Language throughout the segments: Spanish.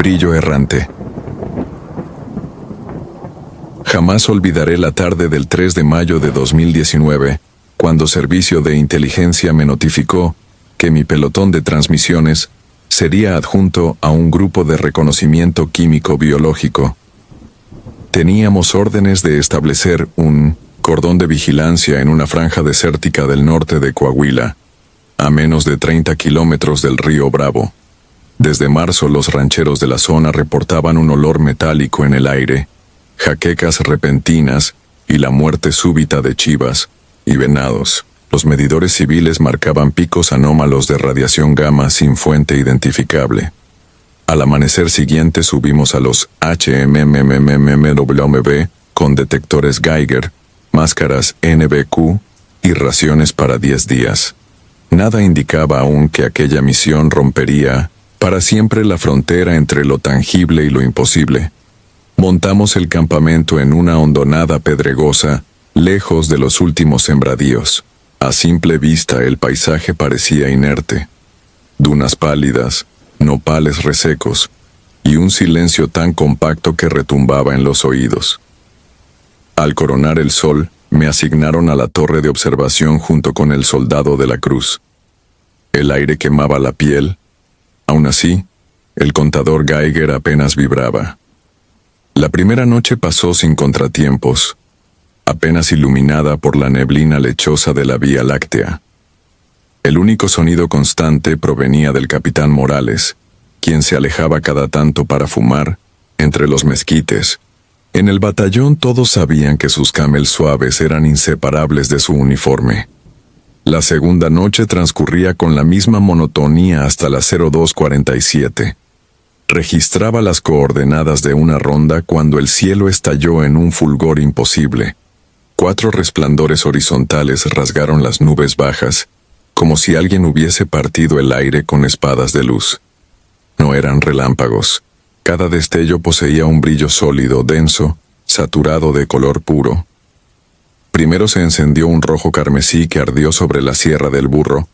brillo errante. Jamás olvidaré la tarde del 3 de mayo de 2019, cuando Servicio de Inteligencia me notificó que mi pelotón de transmisiones sería adjunto a un grupo de reconocimiento químico-biológico. Teníamos órdenes de establecer un cordón de vigilancia en una franja desértica del norte de Coahuila, a menos de 30 kilómetros del río Bravo. Desde marzo los rancheros de la zona reportaban un olor metálico en el aire, jaquecas repentinas y la muerte súbita de chivas y venados. Los medidores civiles marcaban picos anómalos de radiación gamma sin fuente identificable. Al amanecer siguiente subimos a los HMMMMWB con detectores Geiger, máscaras NBQ y raciones para 10 días. Nada indicaba aún que aquella misión rompería para siempre la frontera entre lo tangible y lo imposible. Montamos el campamento en una hondonada pedregosa, lejos de los últimos sembradíos. A simple vista el paisaje parecía inerte. Dunas pálidas, nopales resecos, y un silencio tan compacto que retumbaba en los oídos. Al coronar el sol, me asignaron a la torre de observación junto con el soldado de la cruz. El aire quemaba la piel. Aún así, el contador Geiger apenas vibraba. La primera noche pasó sin contratiempos, apenas iluminada por la neblina lechosa de la Vía Láctea. El único sonido constante provenía del capitán Morales, quien se alejaba cada tanto para fumar entre los mezquites. En el batallón todos sabían que sus camels suaves eran inseparables de su uniforme. La segunda noche transcurría con la misma monotonía hasta las 02:47. Registraba las coordenadas de una ronda cuando el cielo estalló en un fulgor imposible. 4 resplandores horizontales rasgaron las nubes bajas, como si alguien hubiese partido el aire con espadas de luz. No eran relámpagos. Cada destello poseía un brillo sólido, denso, saturado de color puro. Primero se encendió un rojo carmesí que ardió sobre la Sierra del Burro.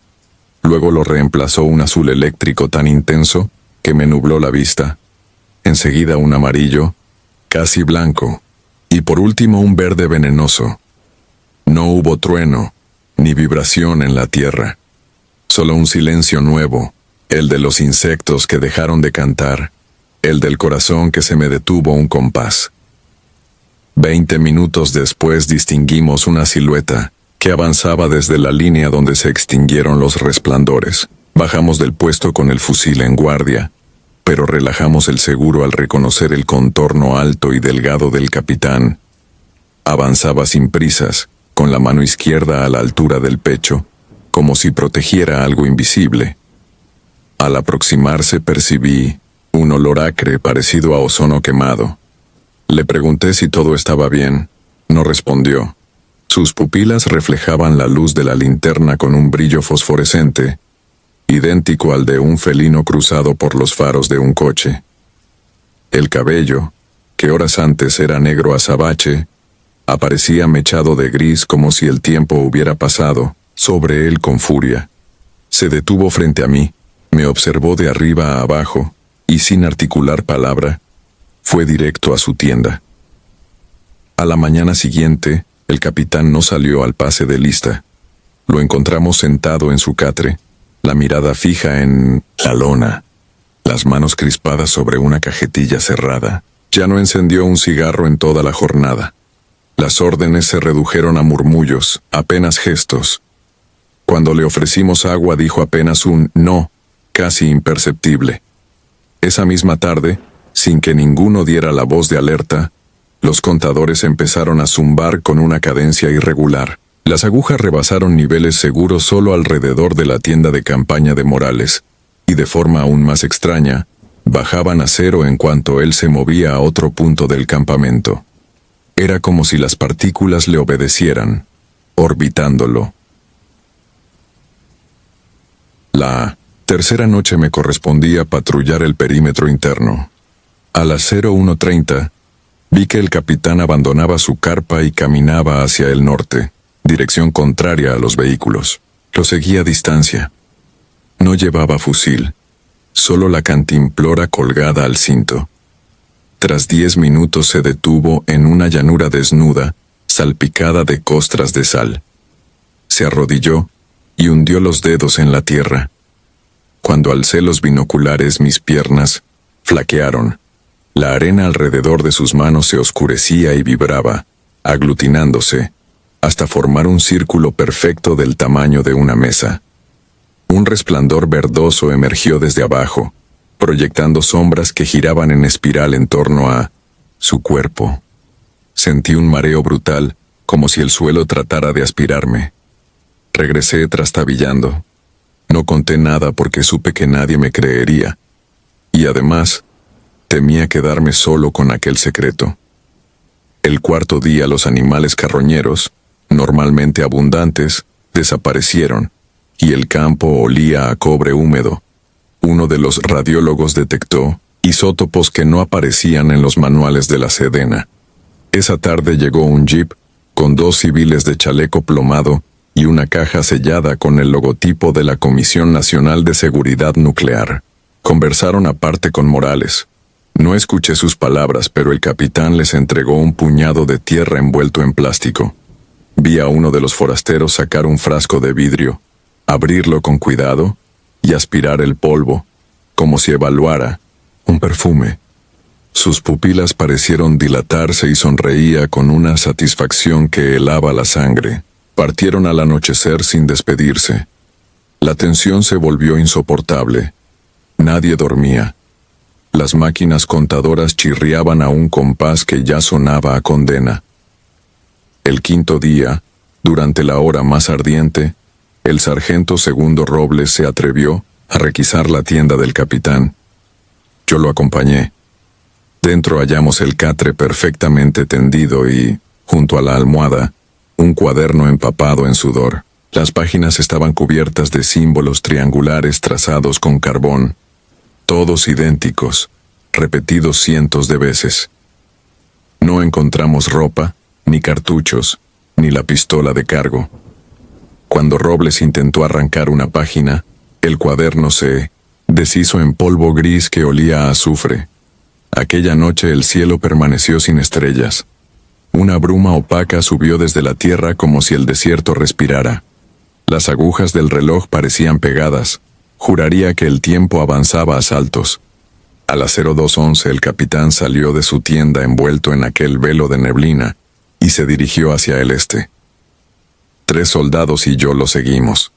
Luego lo reemplazó un azul eléctrico tan intenso que me nubló la vista. Enseguida un amarillo, casi blanco, y por último un verde venenoso. No hubo trueno, ni vibración en la tierra. Solo un silencio nuevo, el de los insectos que dejaron de cantar, el del corazón que se me detuvo un compás. 20 minutos después distinguimos una silueta que avanzaba desde la línea donde se extinguieron los resplandores. Bajamos del puesto con el fusil en guardia, pero relajamos el seguro al reconocer el contorno alto y delgado del capitán. Avanzaba sin prisas, con la mano izquierda a la altura del pecho, como si protegiera algo invisible. Al aproximarse percibí un olor acre parecido a ozono quemado. Le pregunté si todo estaba bien. No respondió. Sus pupilas reflejaban la luz de la linterna con un brillo fosforescente, idéntico al de un felino cruzado por los faros de un coche. El cabello, que horas antes era negro azabache, aparecía mechado de gris como si el tiempo hubiera pasado sobre él con furia. Se detuvo frente a mí, me observó de arriba a abajo, y sin articular palabra, fue directo a su tienda. A la mañana siguiente, el capitán no salió al pase de lista. Lo encontramos sentado en su catre, la mirada fija en la lona, las manos crispadas sobre una cajetilla cerrada. Ya no encendió un cigarro en toda la jornada. Las órdenes se redujeron a murmullos, apenas gestos. Cuando le ofrecimos agua dijo apenas un no, casi imperceptible. Esa misma tarde, sin que ninguno diera la voz de alerta, los contadores empezaron a zumbar con una cadencia irregular. Las agujas rebasaron niveles seguros solo alrededor de la tienda de campaña de Morales, y de forma aún más extraña, bajaban a cero en cuanto él se movía a otro punto del campamento. Era como si las partículas le obedecieran, orbitándolo. La tercera noche me correspondía patrullar el perímetro interno. A las 01:30, vi que el capitán abandonaba su carpa y caminaba hacia el norte, dirección contraria a los vehículos. Lo seguí a distancia. No llevaba fusil, solo la cantimplora colgada al cinto. Tras 10 minutos se detuvo en una llanura desnuda, salpicada de costras de sal. Se arrodilló y hundió los dedos en la tierra. Cuando alcé los binoculares, mis piernas flaquearon. La arena alrededor de sus manos se oscurecía y vibraba, aglutinándose, hasta formar un círculo perfecto del tamaño de una mesa. Un resplandor verdoso emergió desde abajo, proyectando sombras que giraban en espiral en torno a su cuerpo. Sentí un mareo brutal, como si el suelo tratara de aspirarme. Regresé trastabillando. No conté nada porque supe que nadie me creería. Y además, temía quedarme solo con aquel secreto. El cuarto día los animales carroñeros, normalmente abundantes, desaparecieron, y el campo olía a cobre húmedo. Uno de los radiólogos detectó isótopos que no aparecían en los manuales de la Sedena. Esa tarde llegó un jeep con 2 civiles de chaleco plomado y una caja sellada con el logotipo de la Comisión Nacional de Seguridad Nuclear. Conversaron aparte con Morales. No escuché sus palabras, pero el capitán les entregó un puñado de tierra envuelto en plástico. Vi a uno de los forasteros sacar un frasco de vidrio, abrirlo con cuidado y aspirar el polvo, como si evaluara un perfume. Sus pupilas parecieron dilatarse y sonreía con una satisfacción que helaba la sangre. Partieron al anochecer sin despedirse. La tensión se volvió insoportable. Nadie dormía. Las máquinas contadoras chirriaban a un compás que ya sonaba a condena. El quinto día, durante la hora más ardiente, el sargento Segundo Robles se atrevió a requisar la tienda del capitán. Yo lo acompañé. Dentro hallamos el catre perfectamente tendido y, junto a la almohada, un cuaderno empapado en sudor. Las páginas estaban cubiertas de símbolos triangulares trazados con carbón, todos idénticos, repetidos cientos de veces. No encontramos ropa, ni cartuchos, ni la pistola de cargo. Cuando Robles intentó arrancar una página, el cuaderno se deshizo en polvo gris que olía a azufre. Aquella noche el cielo permaneció sin estrellas. Una bruma opaca subió desde la tierra como si el desierto respirara. Las agujas del reloj parecían pegadas. Juraría que el tiempo avanzaba a saltos. A las 02:11 el capitán salió de su tienda envuelto en aquel velo de neblina y se dirigió hacia el este. 3 soldados y yo lo seguimos.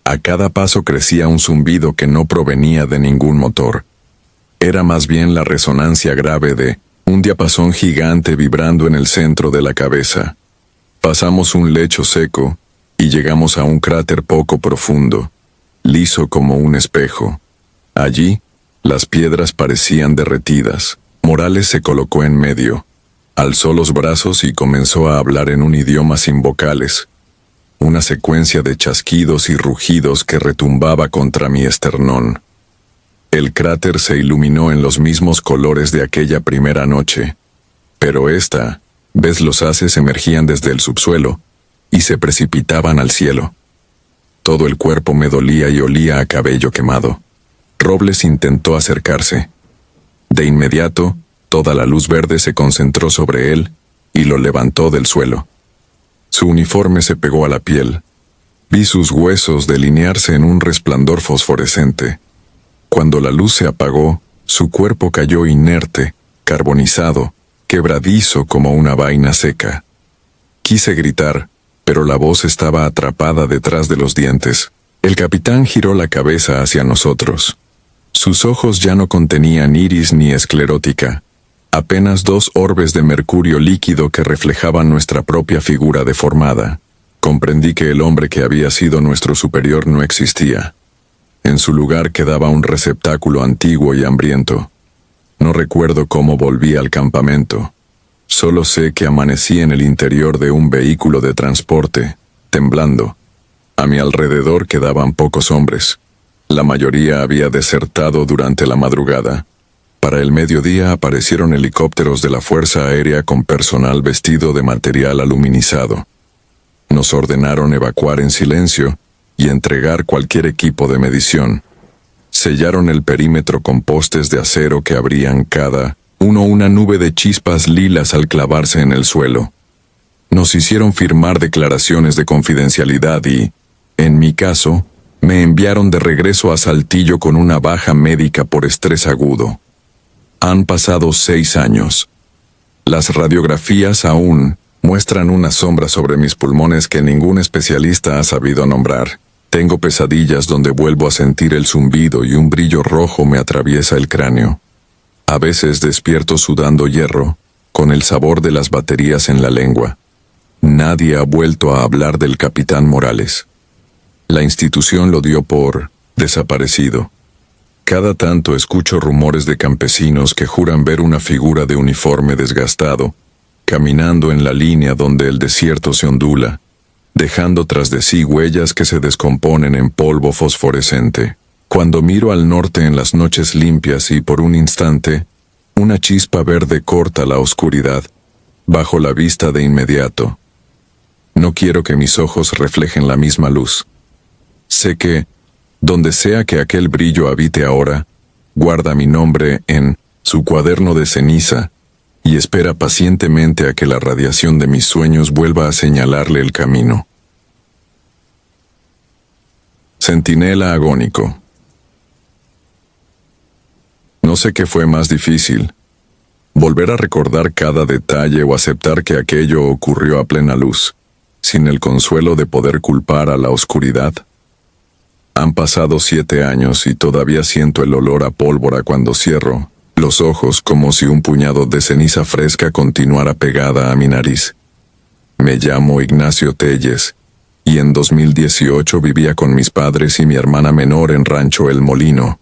A cada paso crecía un zumbido que no provenía de ningún motor. Era más bien la resonancia grave de un diapasón gigante vibrando en el centro de la cabeza. Pasamos un lecho seco y llegamos a un cráter poco profundo, liso como un espejo. Allí, las piedras parecían derretidas. Morales se colocó en medio, alzó los brazos y comenzó a hablar en un idioma sin vocales, una secuencia de chasquidos y rugidos que retumbaba contra mi esternón. El cráter se iluminó en los mismos colores de aquella primera noche, pero esta vez los haces emergían desde el subsuelo y se precipitaban al cielo. Todo el cuerpo me dolía y olía a cabello quemado. Robles intentó acercarse. De inmediato, toda la luz verde se concentró sobre él y lo levantó del suelo. Su uniforme se pegó a la piel. Vi sus huesos delinearse en un resplandor fosforescente. Cuando la luz se apagó, su cuerpo cayó inerte, carbonizado, quebradizo como una vaina seca. Quise gritar, pero la voz estaba atrapada detrás de los dientes. El capitán giró la cabeza hacia nosotros. Sus ojos ya no contenían iris ni esclerótica, apenas 2 orbes de mercurio líquido que reflejaban nuestra propia figura deformada. Comprendí que el hombre que había sido nuestro superior no existía. En su lugar quedaba un receptáculo antiguo y hambriento. No recuerdo cómo volví al campamento. Solo sé que amanecí en el interior de un vehículo de transporte, temblando. A mi alrededor quedaban pocos hombres. La mayoría había desertado durante la madrugada. Para el mediodía aparecieron helicópteros de la Fuerza Aérea con personal vestido de material aluminizado. Nos ordenaron evacuar en silencio y entregar cualquier equipo de medición. Sellaron el perímetro con postes de acero que abrían cada uno una nube de chispas lilas al clavarse en el suelo. Nos hicieron firmar declaraciones de confidencialidad y, en mi caso, me enviaron de regreso a Saltillo con una baja médica por estrés agudo. Han pasado 6 años. Las radiografías aún muestran una sombra sobre mis pulmones que ningún especialista ha sabido nombrar. Tengo pesadillas donde vuelvo a sentir el zumbido y un brillo rojo me atraviesa el cráneo. A veces despierto sudando hierro, con el sabor de las baterías en la lengua. Nadie ha vuelto a hablar del capitán Morales. La institución lo dio por desaparecido. Cada tanto escucho rumores de campesinos que juran ver una figura de uniforme desgastado, caminando en la línea donde el desierto se ondula, dejando tras de sí huellas que se descomponen en polvo fosforescente. Cuando miro al norte en las noches limpias y por un instante, una chispa verde corta la oscuridad, bajo la vista de inmediato. No quiero que mis ojos reflejen la misma luz. Sé que, donde sea que aquel brillo habite ahora, guarda mi nombre en su cuaderno de ceniza y espera pacientemente a que la radiación de mis sueños vuelva a señalarle el camino. Centinela agónico. No sé qué fue más difícil, volver a recordar cada detalle o aceptar que aquello ocurrió a plena luz, sin el consuelo de poder culpar a la oscuridad. Han pasado 7 años y todavía siento el olor a pólvora cuando cierro los ojos como si un puñado de ceniza fresca continuara pegada a mi nariz. Me llamo Ignacio Telles y en 2018 vivía con mis padres y mi hermana menor en Rancho El Molino,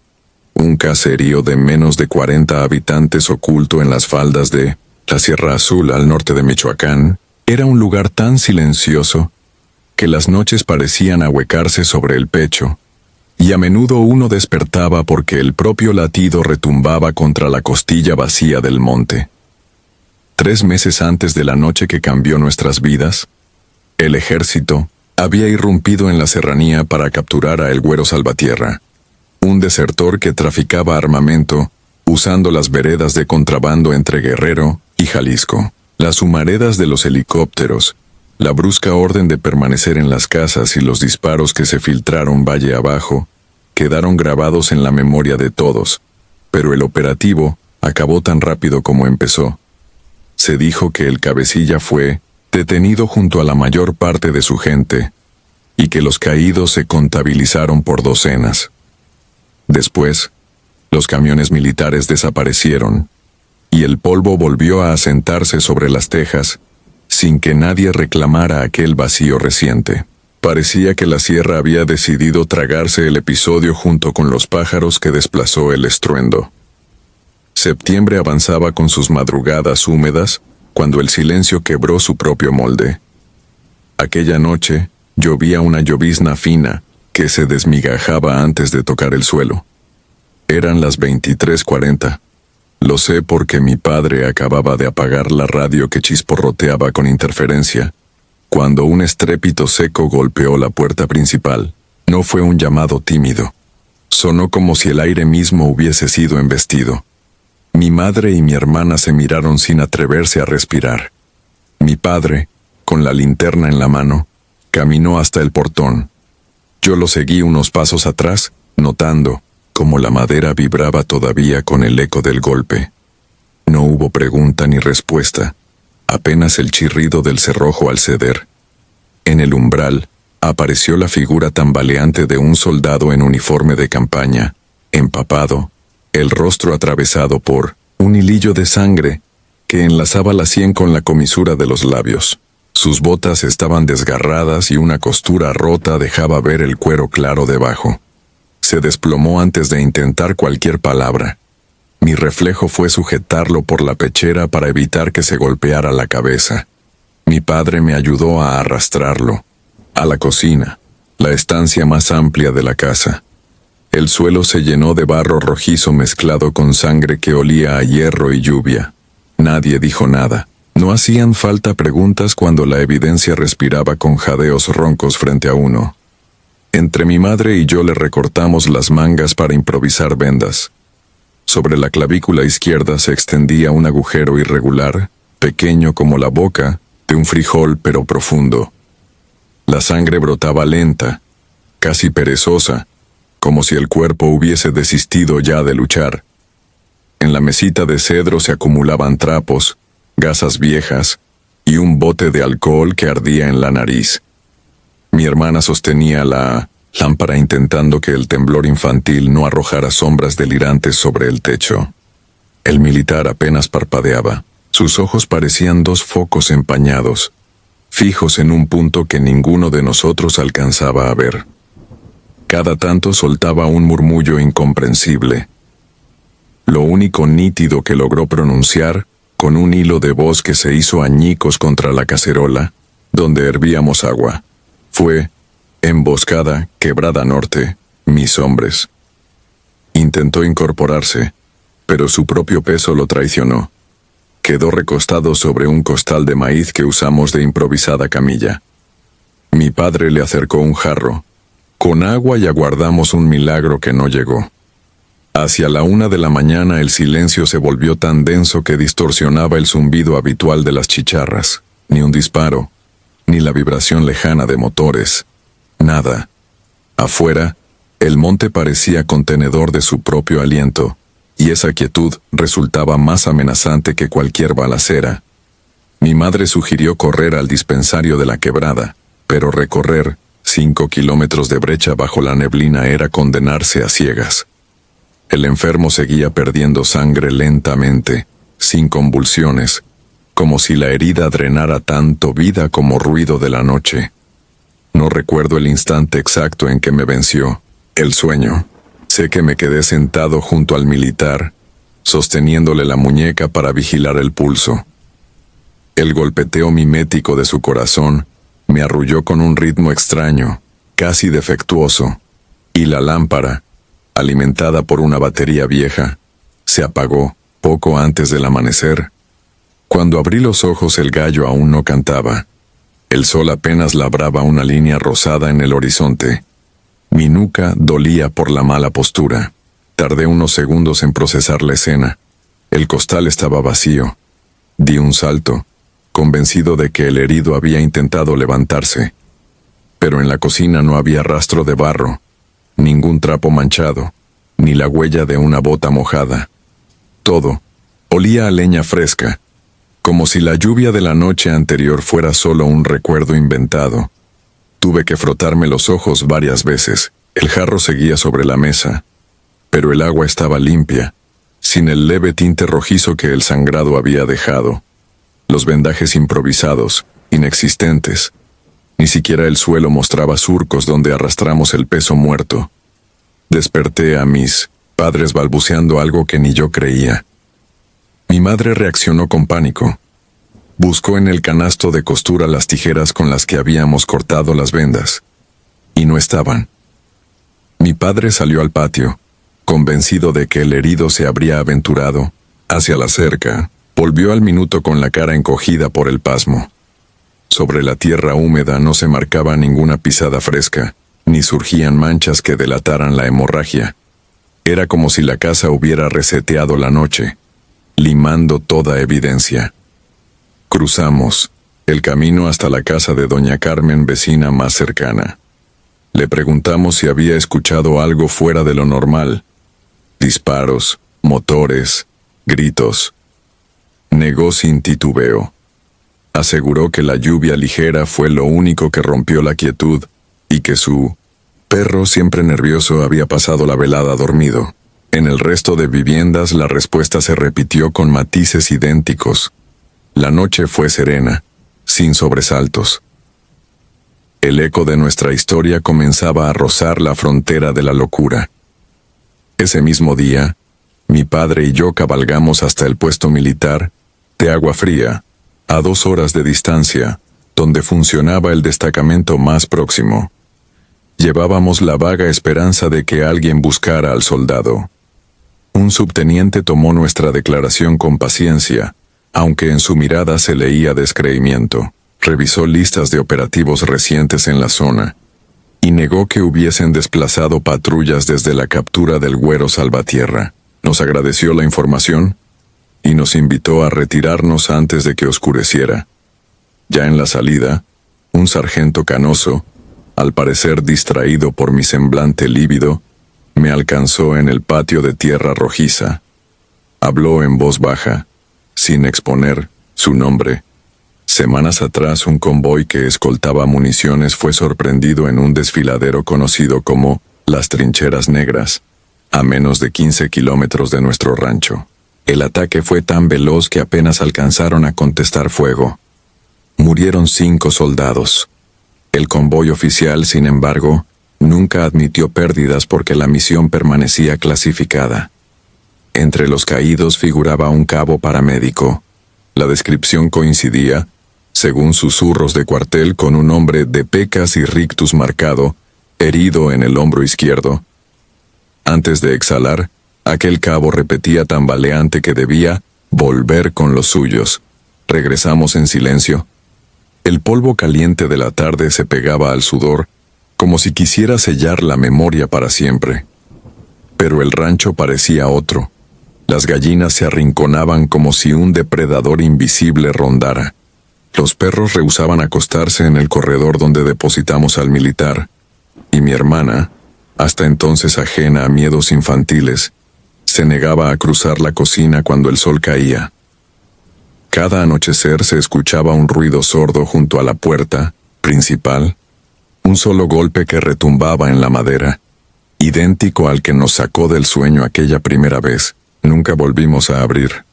un caserío de menos de 40 habitantes oculto en las faldas de la Sierra Azul al norte de Michoacán. Era un lugar tan silencioso que las noches parecían ahuecarse sobre el pecho, y a menudo uno despertaba porque el propio latido retumbaba contra la costilla vacía del monte. 3 meses antes de la noche que cambió nuestras vidas, el ejército había irrumpido en la serranía para capturar a El Güero Salvatierra, un desertor que traficaba armamento usando las veredas de contrabando entre Guerrero y Jalisco. Las humaredas de los helicópteros, la brusca orden de permanecer en las casas y los disparos que se filtraron valle abajo, quedaron grabados en la memoria de todos, pero el operativo acabó tan rápido como empezó. Se dijo que el cabecilla fue detenido junto a la mayor parte de su gente, y que los caídos se contabilizaron por docenas. Después, los camiones militares desaparecieron, y el polvo volvió a asentarse sobre las tejas, sin que nadie reclamara aquel vacío reciente. Parecía que la sierra había decidido tragarse el episodio junto con los pájaros que desplazó el estruendo. Septiembre avanzaba con sus madrugadas húmedas, cuando el silencio quebró su propio molde. Aquella noche, llovía una llovizna fina, que se desmigajaba antes de tocar el suelo. Eran las 23:40. Lo sé porque mi padre acababa de apagar la radio que chisporroteaba con interferencia, cuando un estrépito seco golpeó la puerta principal. No fue un llamado tímido. Sonó como si el aire mismo hubiese sido embestido. Mi madre y mi hermana se miraron sin atreverse a respirar. Mi padre, con la linterna en la mano, caminó hasta el portón. Yo lo seguí unos pasos atrás, notando como la madera vibraba todavía con el eco del golpe. No hubo pregunta ni respuesta, apenas el chirrido del cerrojo al ceder. En el umbral, apareció la figura tambaleante de un soldado en uniforme de campaña, empapado, el rostro atravesado por un hilillo de sangre que enlazaba la sien con la comisura de los labios. Sus botas estaban desgarradas y una costura rota dejaba ver el cuero claro debajo. Se desplomó antes de intentar cualquier palabra. Mi reflejo fue sujetarlo por la pechera para evitar que se golpeara la cabeza. Mi padre me ayudó a arrastrarlo a la cocina, la estancia más amplia de la casa. El suelo se llenó de barro rojizo mezclado con sangre que olía a hierro y lluvia. Nadie dijo nada. No hacían falta preguntas cuando la evidencia respiraba con jadeos roncos frente a uno. Entre mi madre y yo le recortamos las mangas para improvisar vendas. Sobre la clavícula izquierda se extendía un agujero irregular, pequeño como la boca de un frijol pero profundo. La sangre brotaba lenta, casi perezosa, como si el cuerpo hubiese desistido ya de luchar. En la mesita de cedro se acumulaban trapos, gasas viejas y un bote de alcohol que ardía en la nariz. Mi hermana sostenía la lámpara intentando que el temblor infantil no arrojara sombras delirantes sobre el techo. El militar apenas parpadeaba. Sus ojos parecían dos focos empañados, fijos en un punto que ninguno de nosotros alcanzaba a ver. Cada tanto soltaba un murmullo incomprensible. Lo único nítido que logró pronunciar, con un hilo de voz que se hizo añicos contra la cacerola, donde hervíamos agua, fue: emboscada, quebrada norte, mis hombres. Intentó incorporarse, pero su propio peso lo traicionó. Quedó recostado sobre un costal de maíz que usamos de improvisada camilla. Mi padre le acercó un jarro, con agua, y aguardamos un milagro que no llegó. Hacia la 1 de la mañana el silencio se volvió tan denso que distorsionaba el zumbido habitual de las chicharras. Ni un disparo, ni la vibración lejana de motores. Nada. Afuera, el monte parecía contenedor de su propio aliento, y esa quietud resultaba más amenazante que cualquier balacera. Mi madre sugirió correr al dispensario de la quebrada, pero recorrer 5 kilómetros de brecha bajo la neblina era condenarse a ciegas. El enfermo seguía perdiendo sangre lentamente, sin convulsiones, como si la herida drenara tanto vida como ruido de la noche. No recuerdo el instante exacto en que me venció el sueño. Sé que me quedé sentado junto al militar, sosteniéndole la muñeca para vigilar el pulso. El golpeteo mimético de su corazón me arrulló con un ritmo extraño, casi defectuoso, y la lámpara, alimentada por una batería vieja, se apagó poco antes del amanecer. Cuando abrí los ojos el gallo aún no cantaba. El sol apenas labraba una línea rosada en el horizonte. Mi nuca dolía por la mala postura. Tardé unos segundos en procesar la escena. El costal estaba vacío. Di un salto, convencido de que el herido había intentado levantarse. Pero en la cocina no había rastro de barro, ningún trapo manchado, ni la huella de una bota mojada. Todo olía a leña fresca, como si la lluvia de la noche anterior fuera solo un recuerdo inventado. Tuve que frotarme los ojos varias veces. El jarro seguía sobre la mesa, pero el agua estaba limpia, sin el leve tinte rojizo que el sangrado había dejado. Los vendajes improvisados, inexistentes. Ni siquiera el suelo mostraba surcos donde arrastramos el peso muerto. Desperté a mis padres balbuceando algo que ni yo creía. Mi madre reaccionó con pánico. Buscó en el canasto de costura las tijeras con las que habíamos cortado las vendas, y no estaban. Mi padre salió al patio, convencido de que el herido se habría aventurado hacia la cerca. Volvió al minuto con la cara encogida por el pasmo. Sobre la tierra húmeda no se marcaba ninguna pisada fresca, ni surgían manchas que delataran la hemorragia. Era como si la casa hubiera reseteado la noche, limando toda evidencia. Cruzamos el camino hasta la casa de doña Carmen, vecina más cercana. Le preguntamos si había escuchado algo fuera de lo normal. Disparos, motores, gritos. Negó sin titubeo. Aseguró que la lluvia ligera fue lo único que rompió la quietud y que su perro, siempre nervioso, había pasado la velada dormido. En el resto de viviendas la respuesta se repitió con matices idénticos. La noche fue serena, sin sobresaltos. El eco de nuestra historia comenzaba a rozar la frontera de la locura. Ese mismo día, mi padre y yo cabalgamos hasta el puesto militar de Agua Fría, a 2 horas de distancia, donde funcionaba el destacamento más próximo. Llevábamos la vaga esperanza de que alguien buscara al soldado. Un subteniente tomó nuestra declaración con paciencia, aunque en su mirada se leía descreimiento. Revisó listas de operativos recientes en la zona. y negó que hubiesen desplazado patrullas desde la captura del Güero Salvatierra. Nos agradeció la información y nos invitó a retirarnos antes de que oscureciera. Ya en la salida, un sargento canoso, al parecer distraído por mi semblante lívido, me alcanzó en el patio de tierra rojiza. Habló en voz baja, sin exponer su nombre. Semanas atrás, un convoy que escoltaba municiones fue sorprendido en un desfiladero conocido como Las Trincheras Negras, a menos de 15 kilómetros de nuestro rancho. El ataque fue tan veloz que apenas alcanzaron a contestar fuego. Murieron 5 soldados. El convoy oficial, sin embargo, nunca admitió pérdidas porque la misión permanecía clasificada. Entre los caídos figuraba un cabo paramédico. La descripción coincidía, según susurros de cuartel, con un hombre de pecas y rictus marcado, herido en el hombro izquierdo. Antes de exhalar, aquel cabo repetía tambaleante que debía volver con los suyos. Regresamos en silencio. El polvo caliente de la tarde se pegaba al sudor, como si quisiera sellar la memoria para siempre. Pero el rancho parecía otro. Las gallinas se arrinconaban como si un depredador invisible rondara. Los perros rehusaban acostarse en el corredor donde depositamos al militar, y mi hermana, hasta entonces ajena a miedos infantiles, se negaba a cruzar la cocina cuando el sol caía. Cada anochecer se escuchaba un ruido sordo junto a la puerta principal, un solo golpe que retumbaba en la madera, idéntico al que nos sacó del sueño aquella primera vez. Nunca volvimos a abrir.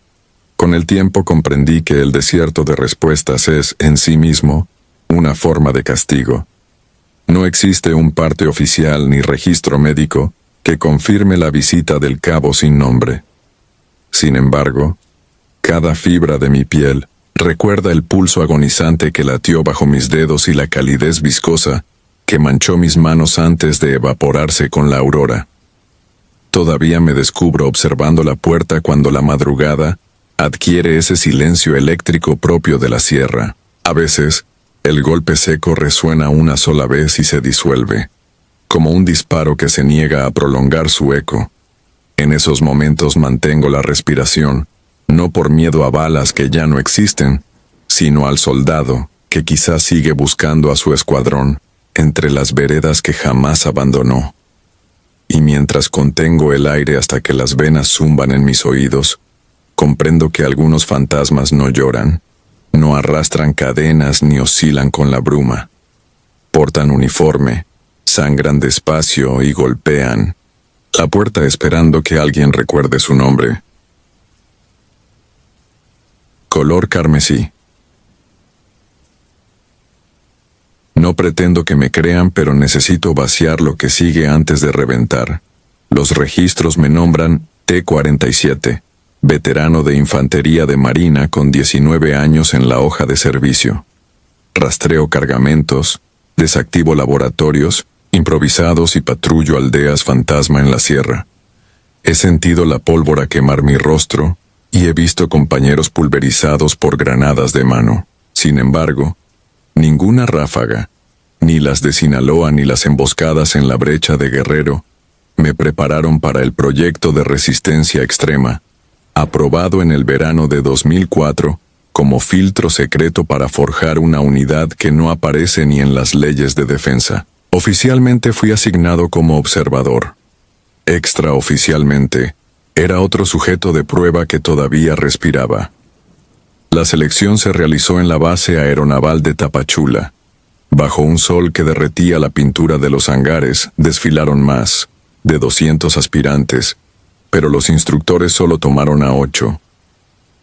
Con el tiempo comprendí que el desierto de respuestas es, en sí mismo, una forma de castigo. No existe un parte oficial ni registro médico que confirme la visita del cabo sin nombre. Sin embargo, cada fibra de mi piel recuerda el pulso agonizante que latió bajo mis dedos y la calidez viscosa que manchó mis manos antes de evaporarse con la aurora. Todavía me descubro observando la puerta cuando la madrugada adquiere ese silencio eléctrico propio de la sierra. A veces, el golpe seco resuena una sola vez y se disuelve, como un disparo que se niega a prolongar su eco. En esos momentos mantengo la respiración, no por miedo a balas que ya no existen, sino al soldado que quizás sigue buscando a su escuadrón entre las veredas que jamás abandonó. Y mientras contengo el aire hasta que las venas zumban en mis oídos, comprendo que algunos fantasmas no lloran, no arrastran cadenas ni oscilan con la bruma. Portan uniforme, sangran despacio y golpean la puerta esperando que alguien recuerde su nombre. Color carmesí. No pretendo que me crean, pero necesito vaciar lo que sigue antes de reventar. Los registros me nombran T-47, veterano de infantería de marina con 19 años en la hoja de servicio. Rastreo cargamentos, desactivo laboratorios, improvisados y patrullo aldeas fantasma en la sierra. He sentido la pólvora quemar mi rostro y he visto compañeros pulverizados por granadas de mano. Sin embargo, ninguna ráfaga, ni las de Sinaloa ni las emboscadas en la brecha de Guerrero, me prepararon para el proyecto de resistencia extrema, aprobado en el verano de 2004 como filtro secreto para forjar una unidad que no aparece ni en las leyes de defensa. Oficialmente fui asignado como observador. Extraoficialmente, era otro sujeto de prueba que todavía respiraba. La selección se realizó en la base aeronaval de Tapachula. Bajo un sol que derretía la pintura de los hangares, desfilaron más de 200 aspirantes, pero los instructores solo tomaron a 8.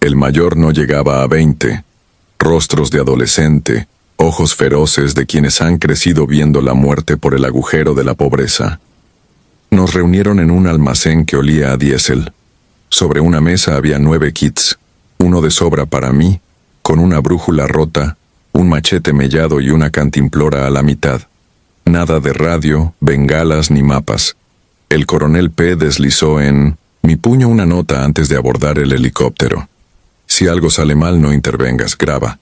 El mayor no llegaba a 20. Rostros de adolescente, ojos feroces de quienes han crecido viendo la muerte por el agujero de la pobreza. Nos reunieron en un almacén que olía a diésel. Sobre una mesa había 9 kits, uno de sobra para mí, con una brújula rota, un machete mellado y una cantimplora a la mitad. Nada de radio, bengalas ni mapas. El coronel P. deslizó en mi puño una nota antes de abordar el helicóptero. Si algo sale mal, no intervengas, graba.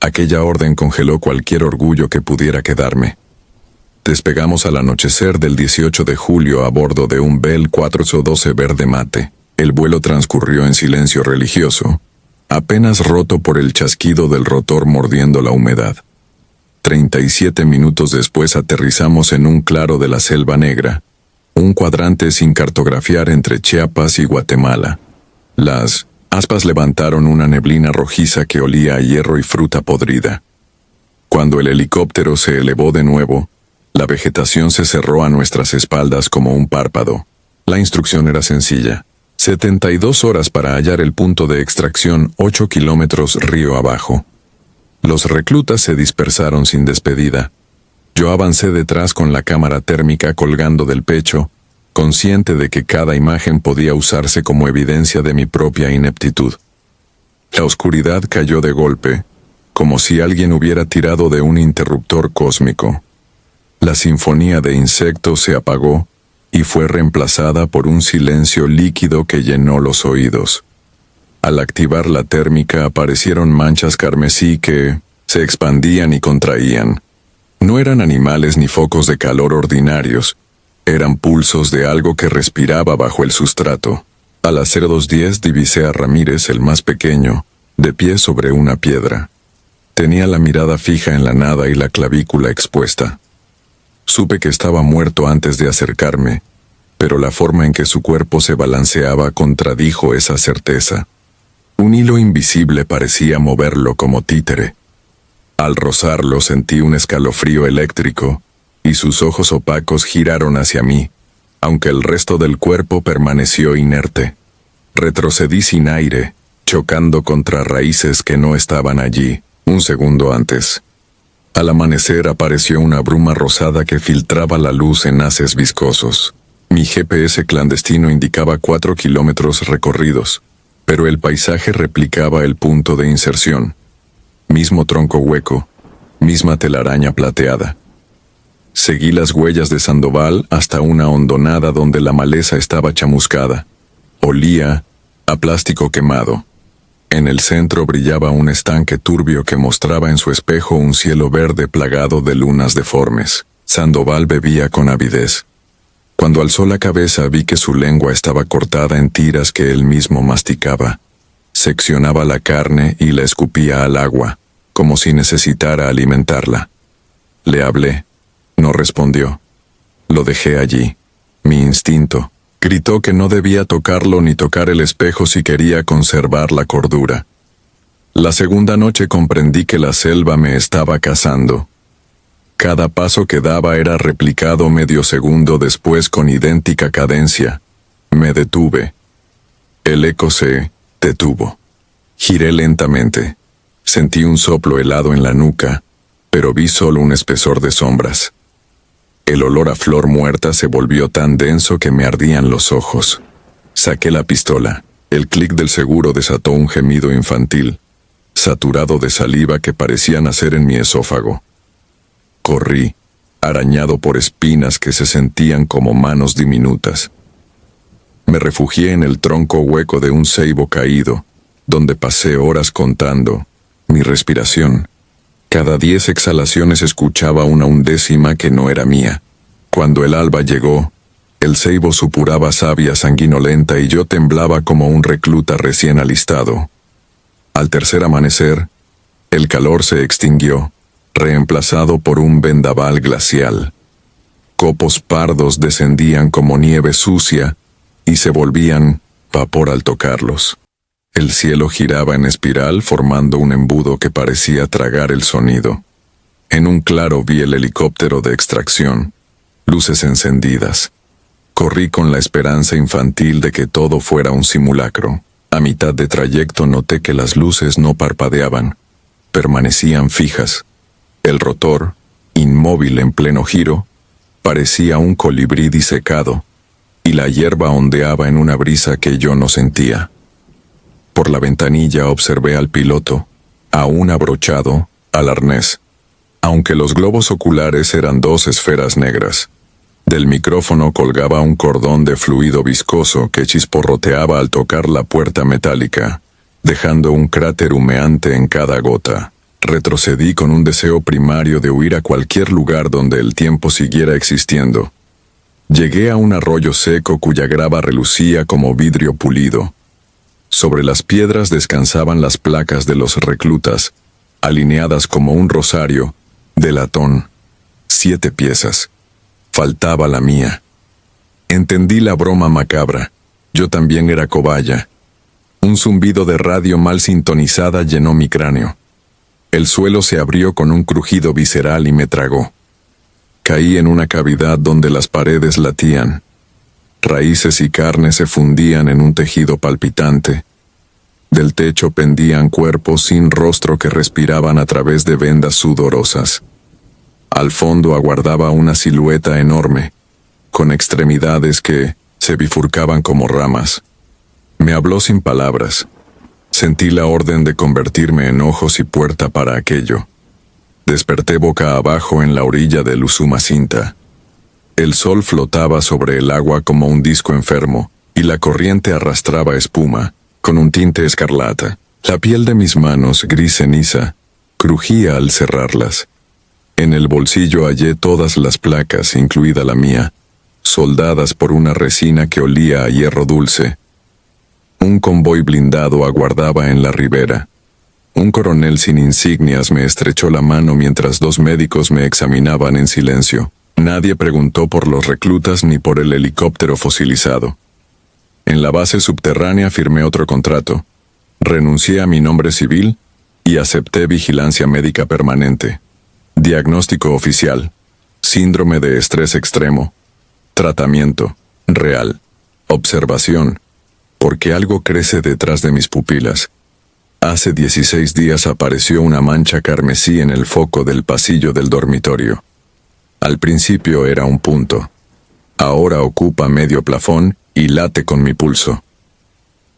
Aquella orden congeló cualquier orgullo que pudiera quedarme. Despegamos al anochecer del 18 de julio a bordo de un Bell 412 verde mate. El vuelo transcurrió en silencio religioso, apenas roto por el chasquido del rotor mordiendo la humedad. 37 minutos después aterrizamos en un claro de la Selva Negra, un cuadrante sin cartografiar entre Chiapas y Guatemala. Las aspas levantaron una neblina rojiza que olía a hierro y fruta podrida. Cuando el helicóptero se elevó de nuevo, la vegetación se cerró a nuestras espaldas como un párpado. La instrucción era sencilla: 72 horas para hallar el punto de extracción 8 kilómetros río abajo. Los reclutas se dispersaron sin despedida. Yo avancé detrás con la cámara térmica colgando del pecho, consciente de que cada imagen podía usarse como evidencia de mi propia ineptitud. La oscuridad cayó de golpe, como si alguien hubiera tirado de un interruptor cósmico. La sinfonía de insectos se apagó y fue reemplazada por un silencio líquido que llenó los oídos. Al activar la térmica aparecieron manchas carmesí que se expandían y contraían. No eran animales ni focos de calor ordinarios, eran pulsos de algo que respiraba bajo el sustrato. A las 02:10 divisé a Ramírez, el más pequeño, de pie sobre una piedra. Tenía la mirada fija en la nada y la clavícula expuesta. Supe que estaba muerto antes de acercarme, pero la forma en que su cuerpo se balanceaba contradijo esa certeza. Un hilo invisible parecía moverlo como títere. Al rozarlo sentí un escalofrío eléctrico, y sus ojos opacos giraron hacia mí, aunque el resto del cuerpo permaneció inerte. Retrocedí sin aire, chocando contra raíces que no estaban allí, un segundo antes. Al amanecer apareció una bruma rosada que filtraba la luz en haces viscosos. Mi GPS clandestino indicaba 4 kilómetros recorridos, pero el paisaje replicaba el punto de inserción. Mismo tronco hueco, misma telaraña plateada. Seguí las huellas de Sandoval hasta una hondonada donde la maleza estaba chamuscada. Olía a plástico quemado. En el centro brillaba un estanque turbio que mostraba en su espejo un cielo verde plagado de lunas deformes. Sandoval bebía con avidez. Cuando alzó la cabeza vi que su lengua estaba cortada en tiras que él mismo masticaba. Seccionaba la carne y la escupía al agua, como si necesitara alimentarla. Le hablé. No respondió. Lo dejé allí. Mi instinto gritó que no debía tocarlo ni tocar el espejo si quería conservar la cordura. La segunda noche comprendí que la selva me estaba cazando. Cada paso que daba era replicado medio segundo después con idéntica cadencia. Me detuve. El eco se detuvo. Giré lentamente. Sentí un soplo helado en la nuca, pero vi solo un espesor de sombras. El olor a flor muerta se volvió tan denso que me ardían los ojos. Saqué la pistola. El clic del seguro desató un gemido infantil, saturado de saliva que parecía nacer en mi esófago. Corrí, arañado por espinas que se sentían como manos diminutas. Me refugié en el tronco hueco de un ceibo caído, donde pasé horas contando mi respiración. Cada 10 exhalaciones escuchaba una undécima que no era mía. Cuando el alba llegó, el ceibo supuraba savia sanguinolenta y yo temblaba como un recluta recién alistado. Al tercer amanecer, el calor se extinguió, reemplazado por un vendaval glacial. Copos pardos descendían como nieve sucia y se volvían vapor al tocarlos. El cielo giraba en espiral formando un embudo que parecía tragar el sonido. En un claro vi el helicóptero de extracción, luces encendidas. Corrí con la esperanza infantil de que todo fuera un simulacro. A mitad de trayecto noté que las luces no parpadeaban, permanecían fijas. El rotor, inmóvil en pleno giro, parecía un colibrí disecado, y la hierba ondeaba en una brisa que yo no sentía. Por la ventanilla observé al piloto, aún abrochado, al arnés, aunque los globos oculares eran 2 esferas negras. Del micrófono colgaba un cordón de fluido viscoso que chisporroteaba al tocar la puerta metálica, dejando un cráter humeante en cada gota. Retrocedí con un deseo primario de huir a cualquier lugar donde el tiempo siguiera existiendo. Llegué a un arroyo seco cuya grava relucía como vidrio pulido. Sobre las piedras descansaban las placas de los reclutas, alineadas como un rosario, de latón. 7 piezas. Faltaba la mía. Entendí la broma macabra. Yo también era cobaya. Un zumbido de radio mal sintonizada llenó mi cráneo. El suelo se abrió con un crujido visceral y me tragó. Caí en una cavidad donde las paredes latían. Raíces y carne se fundían en un tejido palpitante. Del techo pendían cuerpos sin rostro que respiraban a través de vendas sudorosas. Al fondo aguardaba una silueta enorme, con extremidades que se bifurcaban como ramas. Me habló sin palabras. Sentí la orden de convertirme en ojos y puerta para aquello. Desperté boca abajo en la orilla del Usumacinta. El sol flotaba sobre el agua como un disco enfermo, y la corriente arrastraba espuma, con un tinte escarlata. La piel de mis manos, gris ceniza, crujía al cerrarlas. En el bolsillo hallé todas las placas, incluida la mía, soldadas por una resina que olía a hierro dulce. Un convoy blindado aguardaba en la ribera. Un coronel sin insignias me estrechó la mano mientras 2 médicos me examinaban en silencio. Nadie preguntó por los reclutas ni por el helicóptero fosilizado. En la base subterránea firmé otro contrato. Renuncié a mi nombre civil y acepté vigilancia médica permanente. Diagnóstico oficial: síndrome de estrés extremo. Tratamiento: real. Observación: porque algo crece detrás de mis pupilas. Hace 16 días apareció una mancha carmesí en el foco del pasillo del dormitorio. Al principio era un punto. Ahora ocupa medio plafón y late con mi pulso.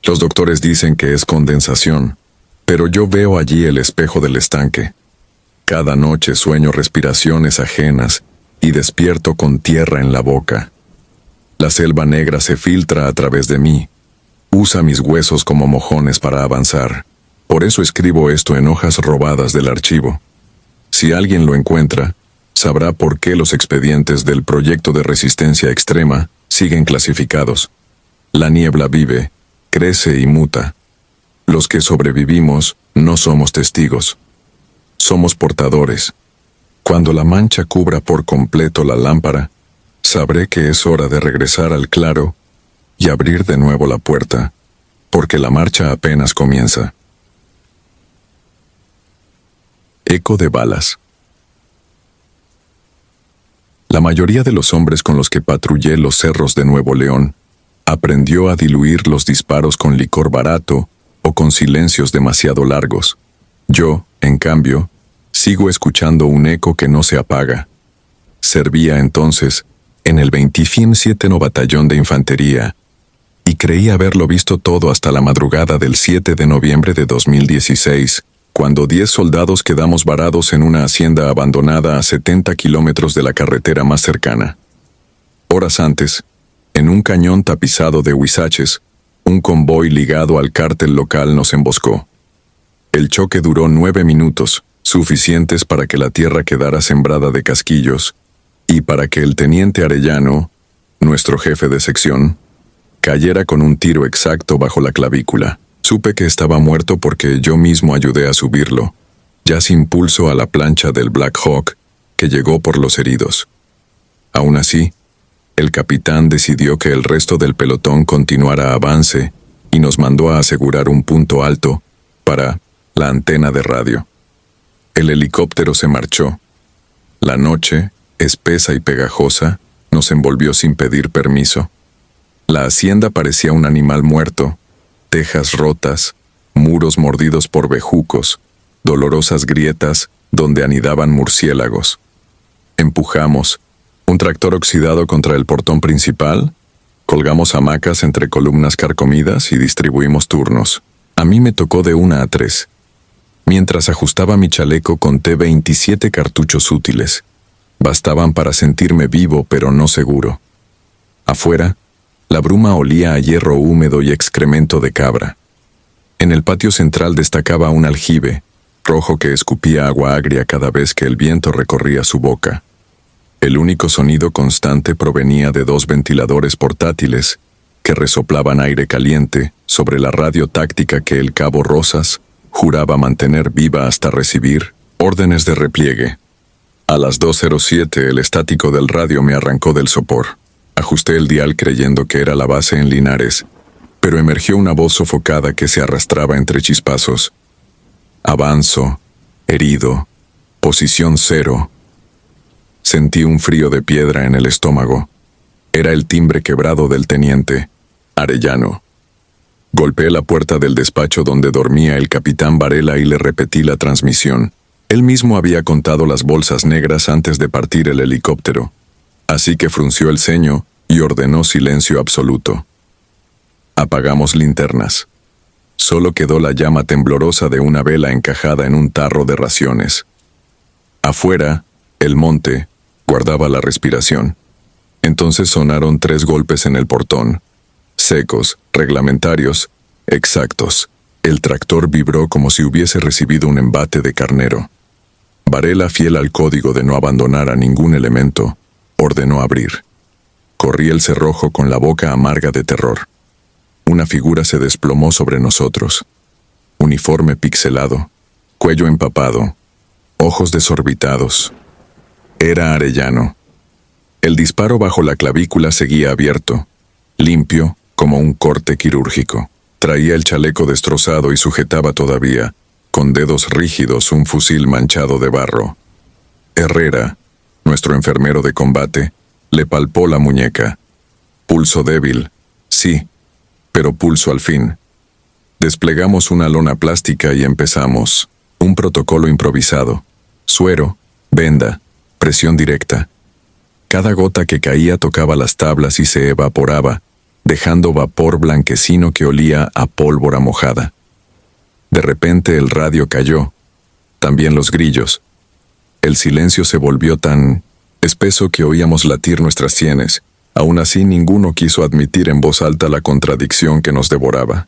Los doctores dicen que es condensación, pero yo veo allí el espejo del estanque. Cada noche sueño respiraciones ajenas y despierto con tierra en la boca. La selva negra se filtra a través de mí. Usa mis huesos como mojones para avanzar. Por eso escribo esto en hojas robadas del archivo. Si alguien lo encuentra, sabrá por qué los expedientes del proyecto de resistencia extrema siguen clasificados. La niebla vive, crece y muta. Los que sobrevivimos no somos testigos. Somos portadores. Cuando la mancha cubra por completo la lámpara, sabré que es hora de regresar al claro y abrir de nuevo la puerta, porque la marcha apenas comienza. Eco de balas. La mayoría de los hombres con los que patrullé los cerros de Nuevo León aprendió a diluir los disparos con licor barato o con silencios demasiado largos. Yo, en cambio, sigo escuchando un eco que no se apaga. Servía entonces en el 27 Batallón de Infantería y creí haberlo visto todo hasta la madrugada del 7 de noviembre de 2016, cuando 10 soldados quedamos varados en una hacienda abandonada a 70 kilómetros de la carretera más cercana. Horas antes, en un cañón tapizado de huizaches, un convoy ligado al cártel local nos emboscó. El choque duró 9 minutos, suficientes para que la tierra quedara sembrada de casquillos, y para que el teniente Arellano, nuestro jefe de sección, cayera con un tiro exacto bajo la clavícula. Supe que estaba muerto porque yo mismo ayudé a subirlo, ya sin pulso, a la plancha del Black Hawk, que llegó por los heridos. Aún así, el capitán decidió que el resto del pelotón continuara avance y nos mandó a asegurar un punto alto para la antena de radio. El helicóptero se marchó. La noche, espesa y pegajosa, nos envolvió sin pedir permiso. La hacienda parecía un animal muerto. Tejas rotas, muros mordidos por bejucos, dolorosas grietas donde anidaban murciélagos. Empujamos un tractor oxidado contra el portón principal, colgamos hamacas entre columnas carcomidas y distribuimos turnos. A mí me tocó de 1 a 3. Mientras ajustaba mi chaleco conté 27 cartuchos útiles. Bastaban para sentirme vivo pero no seguro. Afuera, la bruma olía a hierro húmedo y excremento de cabra. En el patio central destacaba un aljibe, rojo que escupía agua agria cada vez que el viento recorría su boca. El único sonido constante provenía de 2 ventiladores portátiles que resoplaban aire caliente sobre la radio táctica que el cabo Rosas juraba mantener viva hasta recibir órdenes de repliegue. A las 2:07 el estático del radio me arrancó del sopor. Ajusté el dial creyendo que era la base en Linares, pero emergió una voz sofocada que se arrastraba entre chispazos. Avanzo, herido, posición 0. Sentí un frío de piedra en el estómago. Era el timbre quebrado del teniente Arellano. Golpeé la puerta del despacho donde dormía el capitán Varela y le repetí la transmisión. Él mismo había contado las bolsas negras antes de partir el helicóptero, así que frunció el ceño y ordenó silencio absoluto. Apagamos linternas. Solo quedó la llama temblorosa de una vela encajada en un tarro de raciones. Afuera, el monte guardaba la respiración. Entonces sonaron 3 golpes en el portón. Secos, reglamentarios, exactos. El tractor vibró como si hubiese recibido un embate de carnero. Varela, fiel al código de no abandonar a ningún elemento, ordenó abrir. Corrí el cerrojo con la boca amarga de terror. Una figura se desplomó sobre nosotros. Uniforme pixelado, cuello empapado, ojos desorbitados. Era Arellano. El disparo bajo la clavícula seguía abierto, limpio como un corte quirúrgico. Traía el chaleco destrozado y sujetaba todavía, con dedos rígidos, un fusil manchado de barro. Herrera, nuestro enfermero de combate, le palpó la muñeca. Pulso débil, sí, pero pulso al fin. Desplegamos una lona plástica y empezamos. Un protocolo improvisado. Suero, venda, presión directa. Cada gota que caía tocaba las tablas y se evaporaba, dejando vapor blanquecino que olía a pólvora mojada. De repente el radio cayó, también los grillos. El silencio se volvió tan espeso que oíamos latir nuestras sienes. Aún así ninguno quiso admitir en voz alta la contradicción que nos devoraba.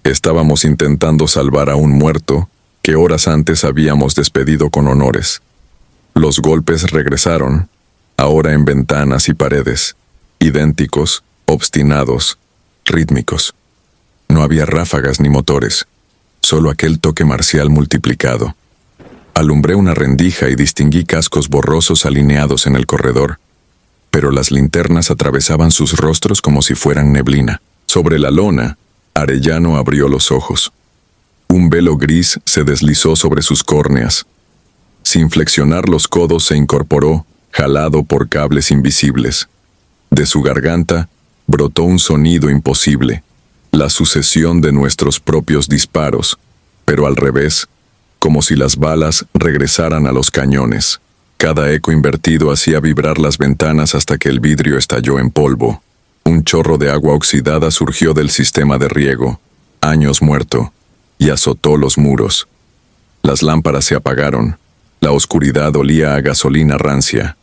Estábamos intentando salvar a un muerto que horas antes habíamos despedido con honores. Los golpes regresaron, ahora en ventanas y paredes, idénticos, obstinados, rítmicos. No había ráfagas ni motores, solo aquel toque marcial multiplicado. Alumbré una rendija y distinguí cascos borrosos alineados en el corredor, pero las linternas atravesaban sus rostros como si fueran neblina. Sobre la lona, Arellano abrió los ojos. Un velo gris se deslizó sobre sus córneas. Sin flexionar los codos se incorporó, jalado por cables invisibles. De su garganta brotó un sonido imposible, la sucesión de nuestros propios disparos, pero al revés, como si las balas regresaran a los cañones. Cada eco invertido hacía vibrar las ventanas hasta que el vidrio estalló en polvo. Un chorro de agua oxidada surgió del sistema de riego, años muerto, y azotó los muros. Las lámparas se apagaron. La oscuridad olía a gasolina rancia.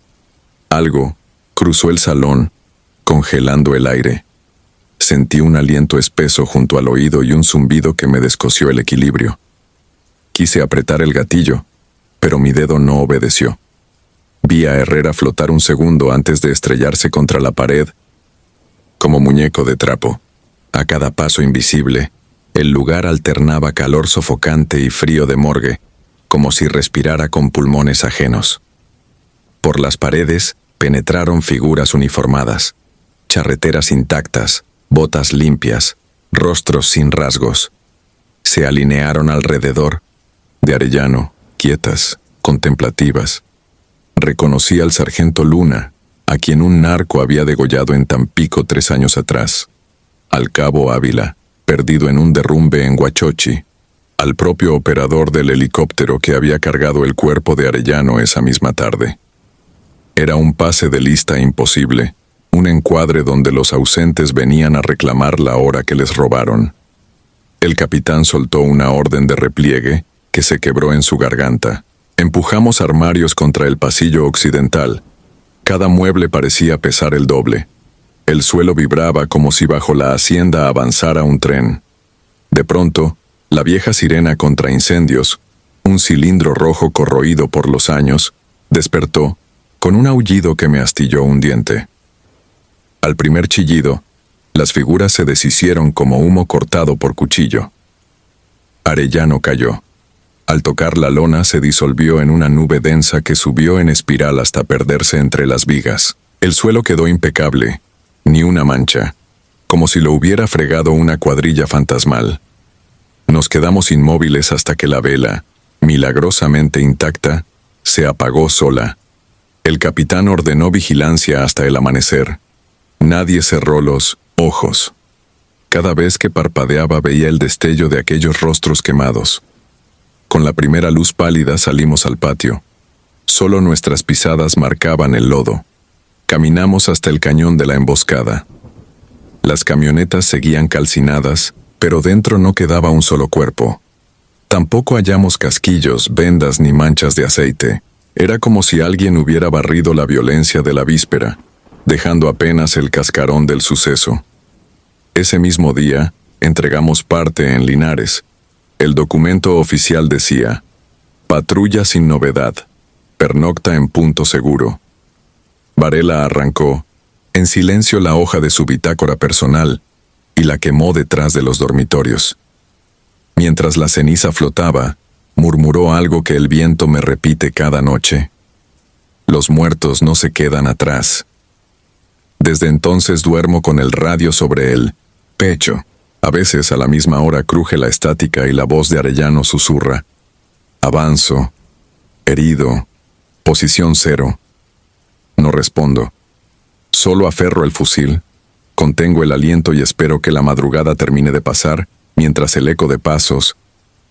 Algo cruzó el salón, congelando el aire. Sentí un aliento espeso junto al oído y un zumbido que me descosió el equilibrio. Quise apretar el gatillo, pero mi dedo no obedeció. Vi a Herrera flotar un segundo antes de estrellarse contra la pared, como muñeco de trapo. A cada paso invisible, el lugar alternaba calor sofocante y frío de morgue, como si respirara con pulmones ajenos. Por las paredes penetraron figuras uniformadas, charreteras intactas, botas limpias, rostros sin rasgos. Se alinearon alrededor de Arellano, quietas, contemplativas. Reconocí al sargento Luna, a quien un narco había degollado en Tampico 3 años atrás, al cabo Ávila, perdido en un derrumbe en Huachochi, al propio operador del helicóptero que había cargado el cuerpo de Arellano esa misma tarde. Era un pase de lista imposible, un encuadre donde los ausentes venían a reclamar la hora que les robaron. El capitán soltó una orden de repliegue que se quebró en su garganta. Empujamos armarios contra el pasillo occidental. Cada mueble parecía pesar el doble. El suelo vibraba como si bajo la hacienda avanzara un tren. De pronto, la vieja sirena contra incendios, un cilindro rojo corroído por los años, despertó, con un aullido que me astilló un diente. Al primer chillido, las figuras se deshicieron como humo cortado por cuchillo. Arellano cayó. Al tocar la lona se disolvió en una nube densa que subió en espiral hasta perderse entre las vigas. El suelo quedó impecable, ni una mancha, como si lo hubiera fregado una cuadrilla fantasmal. Nos quedamos inmóviles hasta que la vela, milagrosamente intacta, se apagó sola. El capitán ordenó vigilancia hasta el amanecer. Nadie cerró los ojos. Cada vez que parpadeaba veía el destello de aquellos rostros quemados. Con la primera luz pálida salimos al patio. Solo nuestras pisadas marcaban el lodo. Caminamos hasta el cañón de la emboscada. Las camionetas seguían calcinadas, pero dentro no quedaba un solo cuerpo. Tampoco hallamos casquillos, vendas ni manchas de aceite. Era como si alguien hubiera barrido la violencia de la víspera, dejando apenas el cascarón del suceso. Ese mismo día, entregamos parte en Linares. El documento oficial decía: patrulla sin novedad, pernocta en punto seguro. Varela arrancó, en silencio, la hoja de su bitácora personal y la quemó detrás de los dormitorios. Mientras la ceniza flotaba, murmuró algo que el viento me repite cada noche: los muertos no se quedan atrás. Desde entonces duermo con el radio sobre el pecho. A veces a la misma hora cruje la estática y la voz de Arellano susurra: avanzo, herido, posición 0. No respondo. Solo aferro el fusil, contengo el aliento y espero que la madrugada termine de pasar, mientras el eco de pasos,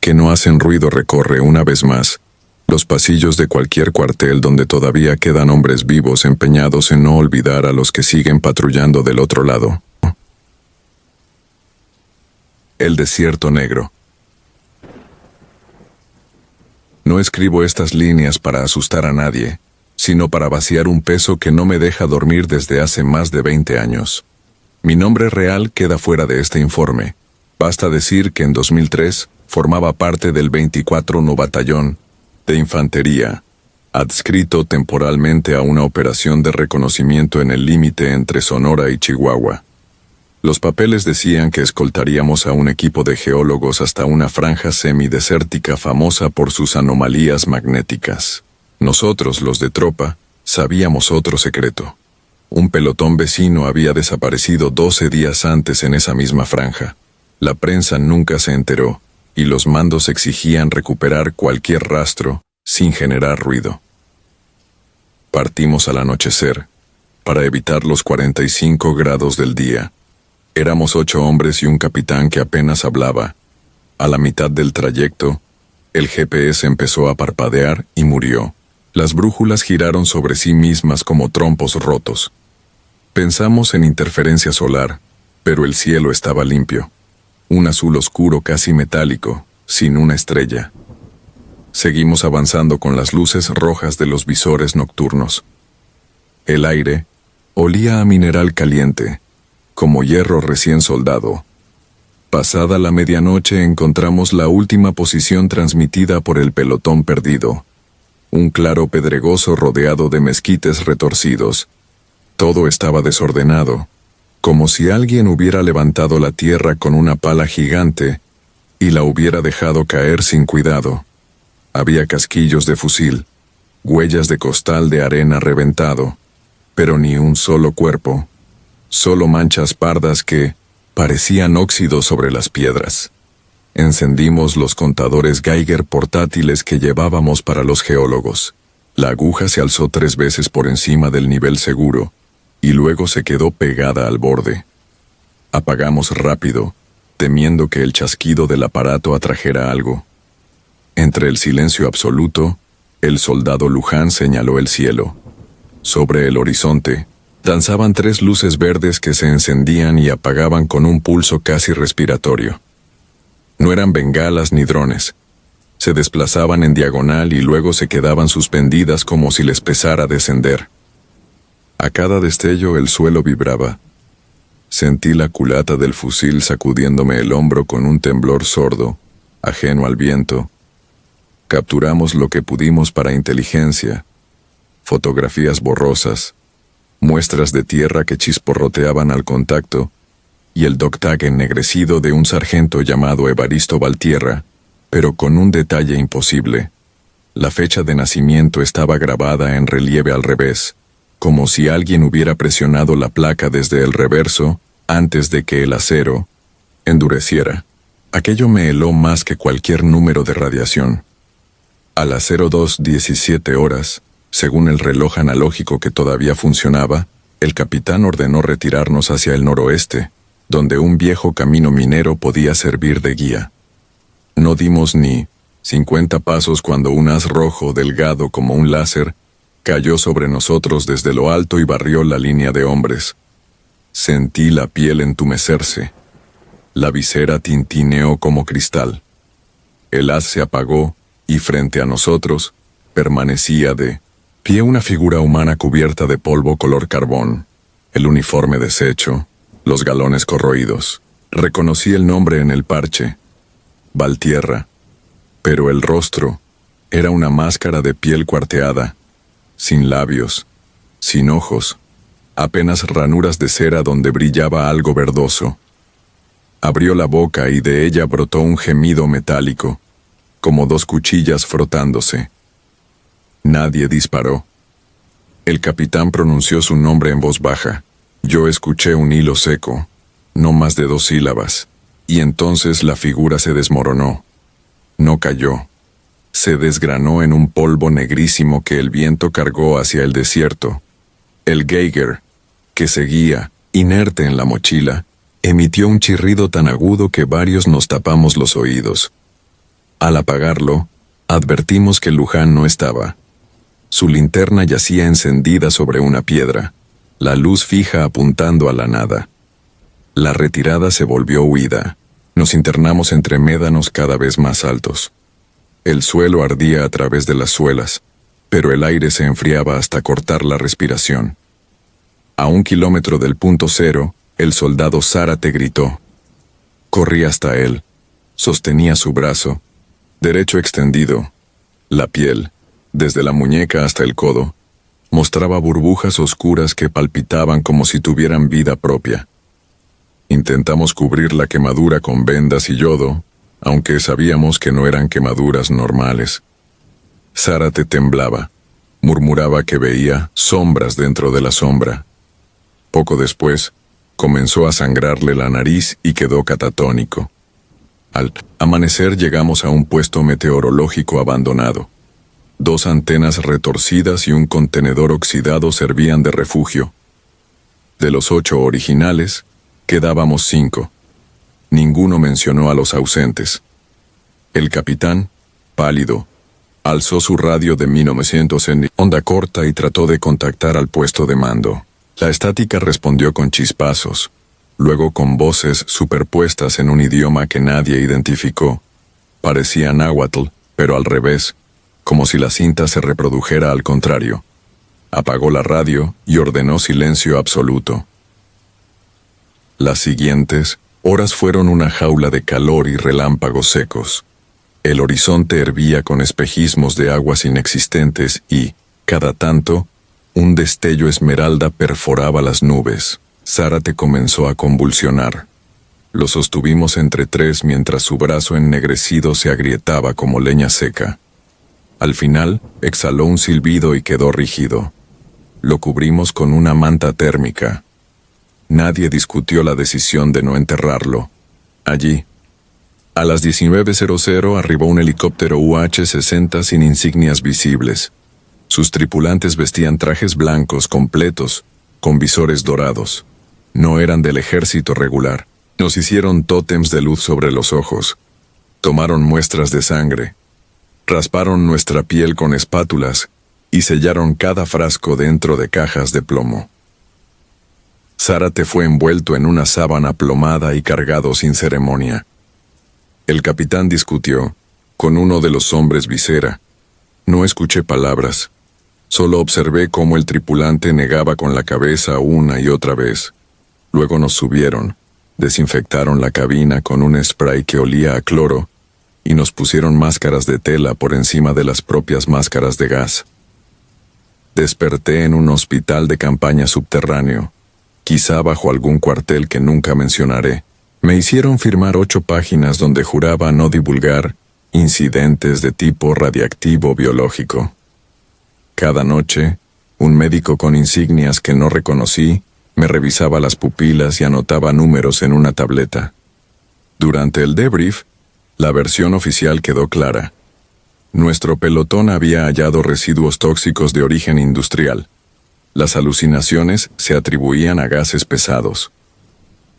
que no hacen ruido, recorre una vez más los pasillos de cualquier cuartel donde todavía quedan hombres vivos empeñados en no olvidar a los que siguen patrullando del otro lado. El desierto negro. No escribo estas líneas para asustar a nadie, sino para vaciar un peso que no me deja dormir desde hace más de 20 años. Mi nombre real queda fuera de este informe. Basta decir que en 2003 formaba parte del 24º Batallón de Infantería, adscrito temporalmente a una operación de reconocimiento en el límite entre Sonora y Chihuahua. Los papeles decían que escoltaríamos a un equipo de geólogos hasta una franja semidesértica famosa por sus anomalías magnéticas. Nosotros, los de tropa, sabíamos otro secreto. Un pelotón vecino había desaparecido 12 días antes en esa misma franja. La prensa nunca se enteró, y los mandos exigían recuperar cualquier rastro sin generar ruido. Partimos al anochecer, para evitar los 45 grados del día. Éramos 8 hombres y un capitán que apenas hablaba. A la mitad del trayecto, el GPS empezó a parpadear y murió. Las brújulas giraron sobre sí mismas como trompos rotos. Pensamos en interferencia solar, pero el cielo estaba limpio. Un azul oscuro casi metálico, sin una estrella. Seguimos avanzando con las luces rojas de los visores nocturnos. El aire olía a mineral caliente, como hierro recién soldado. Pasada la medianoche encontramos la última posición transmitida por el pelotón perdido. Un claro pedregoso rodeado de mezquites retorcidos. Todo estaba desordenado, como si alguien hubiera levantado la tierra con una pala gigante y la hubiera dejado caer sin cuidado. Había casquillos de fusil, huellas de costal de arena reventado, pero ni un solo cuerpo, solo manchas pardas que parecían óxido sobre las piedras. Encendimos los contadores Geiger portátiles que llevábamos para los geólogos. La aguja se alzó 3 veces por encima del nivel seguro, y luego se quedó pegada al borde. Apagamos rápido, temiendo que el chasquido del aparato atrajera algo. Entre el silencio absoluto, el soldado Luján señaló el cielo. Sobre el horizonte, danzaban 3 luces verdes que se encendían y apagaban con un pulso casi respiratorio. No eran bengalas ni drones. Se desplazaban en diagonal y luego se quedaban suspendidas como si les pesara descender. A cada destello el suelo vibraba. Sentí la culata del fusil sacudiéndome el hombro con un temblor sordo, ajeno al viento. Capturamos lo que pudimos para inteligencia, fotografías borrosas, muestras de tierra que chisporroteaban al contacto, y el dog-tag ennegrecido de un sargento llamado Evaristo Valtierra, pero con un detalle imposible. La fecha de nacimiento estaba grabada en relieve al revés, como si alguien hubiera presionado la placa desde el reverso antes de que el acero endureciera. Aquello me heló más que cualquier número de radiación. A las 02:17 horas, según el reloj analógico que todavía funcionaba, el capitán ordenó retirarnos hacia el noroeste, donde un viejo camino minero podía servir de guía. No dimos ni 50 pasos cuando un haz rojo, delgado como un láser, cayó sobre nosotros desde lo alto y barrió la línea de hombres. Sentí la piel entumecerse. La visera tintineó como cristal. El haz se apagó y frente a nosotros permanecía de pie una figura humana cubierta de polvo color carbón, el uniforme deshecho, los galones corroídos. Reconocí el nombre en el parche, Valtierra, pero el rostro era una máscara de piel cuarteada, sin labios, sin ojos, apenas ranuras de cera donde brillaba algo verdoso. Abrió la boca y de ella brotó un gemido metálico, como dos cuchillas frotándose. Nadie disparó. El capitán pronunció su nombre en voz baja. Yo escuché un hilo seco, no más de 2 sílabas, y entonces la figura se desmoronó. No cayó. Se desgranó en un polvo negrísimo que el viento cargó hacia el desierto. El Geiger, que seguía, inerte en la mochila, emitió un chirrido tan agudo que varios nos tapamos los oídos. Al apagarlo, advertimos que Luján no estaba. Su linterna yacía encendida sobre una piedra, la luz fija apuntando a la nada. La retirada se volvió huida. Nos internamos entre médanos cada vez más altos. El suelo ardía a través de las suelas, pero el aire se enfriaba hasta cortar la respiración. A 1 kilómetro del punto cero, el soldado Zárate gritó. Corrí hasta él. Sostenía su brazo, derecho extendido. La piel, desde la muñeca hasta el codo, mostraba burbujas oscuras que palpitaban como si tuvieran vida propia. Intentamos cubrir la quemadura con vendas y yodo, aunque sabíamos que no eran quemaduras normales. Zárate temblaba, murmuraba que veía sombras dentro de la sombra. Poco después, comenzó a sangrarle la nariz y quedó catatónico. Al amanecer llegamos a un puesto meteorológico abandonado. 2 antenas retorcidas y un contenedor oxidado servían de refugio. De los 8 originales, quedábamos 5. Ninguno mencionó a los ausentes. El capitán, pálido, alzó su radio de 1900 en onda corta y trató de contactar al puesto de mando. La estática respondió con chispazos, luego con voces superpuestas en un idioma que nadie identificó. Parecía náhuatl, pero al revés, como si la cinta se reprodujera al contrario. Apagó la radio y ordenó silencio absoluto. Las siguientes horas fueron una jaula de calor y relámpagos secos. El horizonte hervía con espejismos de aguas inexistentes y, cada tanto, un destello esmeralda perforaba las nubes. Zárate comenzó a convulsionar. Lo sostuvimos entre 3 mientras su brazo ennegrecido se agrietaba como leña seca. Al final, exhaló un silbido y quedó rígido. Lo cubrimos con una manta térmica. Nadie discutió la decisión de no enterrarlo. Allí, a las 19:00 arribó un helicóptero UH-60 sin insignias visibles. Sus tripulantes vestían trajes blancos completos, con visores dorados. No eran del ejército regular. Nos hicieron tótems de luz sobre los ojos. Tomaron muestras de sangre. Rasparon nuestra piel con espátulas y sellaron cada frasco dentro de cajas de plomo. Zárate fue envuelto en una sábana plomada y cargado sin ceremonia. El capitán discutió con uno de los hombres visera. No escuché palabras. Solo observé cómo el tripulante negaba con la cabeza una y otra vez. Luego nos subieron, desinfectaron la cabina con un spray que olía a cloro y nos pusieron máscaras de tela por encima de las propias máscaras de gas. Desperté en un hospital de campaña subterráneo, quizá bajo algún cuartel que nunca mencionaré. Me hicieron firmar 8 páginas donde juraba no divulgar incidentes de tipo radiactivo biológico. Cada noche, un médico con insignias que no reconocí me revisaba las pupilas y anotaba números en una tableta. Durante el debrief, la versión oficial quedó clara. Nuestro pelotón había hallado residuos tóxicos de origen industrial. Las alucinaciones se atribuían a gases pesados.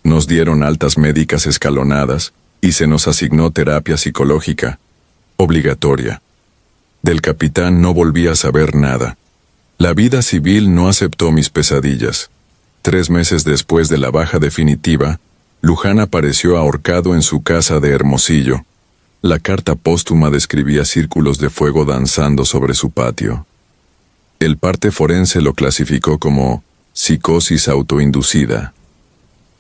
Nos dieron altas médicas escalonadas y se nos asignó terapia psicológica, obligatoria. Del capitán no volví a saber nada. La vida civil no aceptó mis pesadillas. 3 meses después de la baja definitiva, Luján apareció ahorcado en su casa de Hermosillo. La carta póstuma describía círculos de fuego danzando sobre su patio. El parte forense lo clasificó como psicosis autoinducida.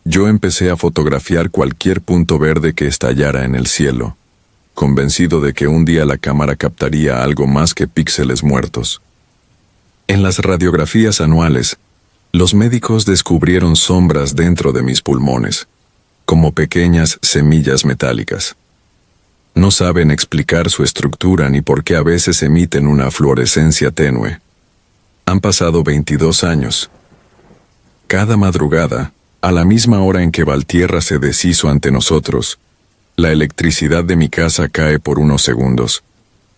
Yo empecé a fotografiar cualquier punto verde que estallara en el cielo, convencido de que un día la cámara captaría algo más que píxeles muertos. En las radiografías anuales, los médicos descubrieron sombras dentro de mis pulmones, como pequeñas semillas metálicas. No saben explicar su estructura ni por qué a veces emiten una fluorescencia tenue. Han pasado 22 años. Cada madrugada, a la misma hora en que Valtierra se deshizo ante nosotros, la electricidad de mi casa cae por unos segundos.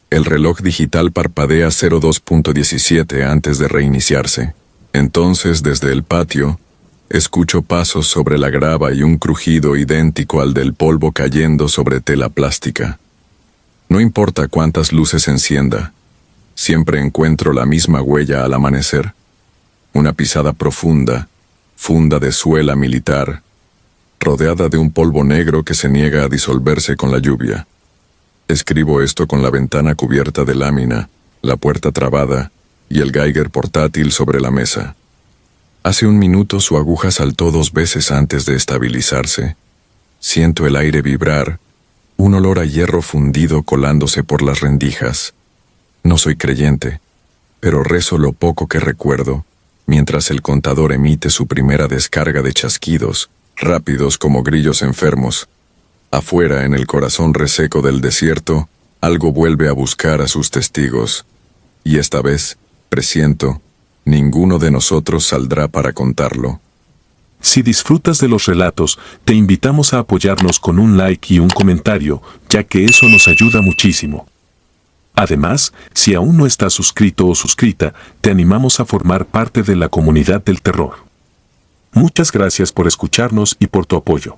El reloj digital parpadea 02.17 antes de reiniciarse. Entonces, desde el patio, escucho pasos sobre la grava y un crujido idéntico al del polvo cayendo sobre tela plástica. No importa cuántas luces encienda, siempre encuentro la misma huella al amanecer. Una pisada profunda, funda de suela militar, rodeada de un polvo negro que se niega a disolverse con la lluvia. Escribo esto con la ventana cubierta de lámina, la puerta trabada y el Geiger portátil sobre la mesa. Hace un minuto su aguja saltó 2 veces antes de estabilizarse. Siento el aire vibrar, un olor a hierro fundido colándose por las rendijas. No soy creyente, pero rezo lo poco que recuerdo, mientras el contador emite su primera descarga de chasquidos, rápidos como grillos enfermos. Afuera, en el corazón reseco del desierto, algo vuelve a buscar a sus testigos. Y esta vez, presiento, ninguno de nosotros saldrá para contarlo. Si disfrutas de los relatos, te invitamos a apoyarnos con un like y un comentario, ya que eso nos ayuda muchísimo. Además, si aún no estás suscrito o suscrita, te animamos a formar parte de la comunidad del terror. Muchas gracias por escucharnos y por tu apoyo.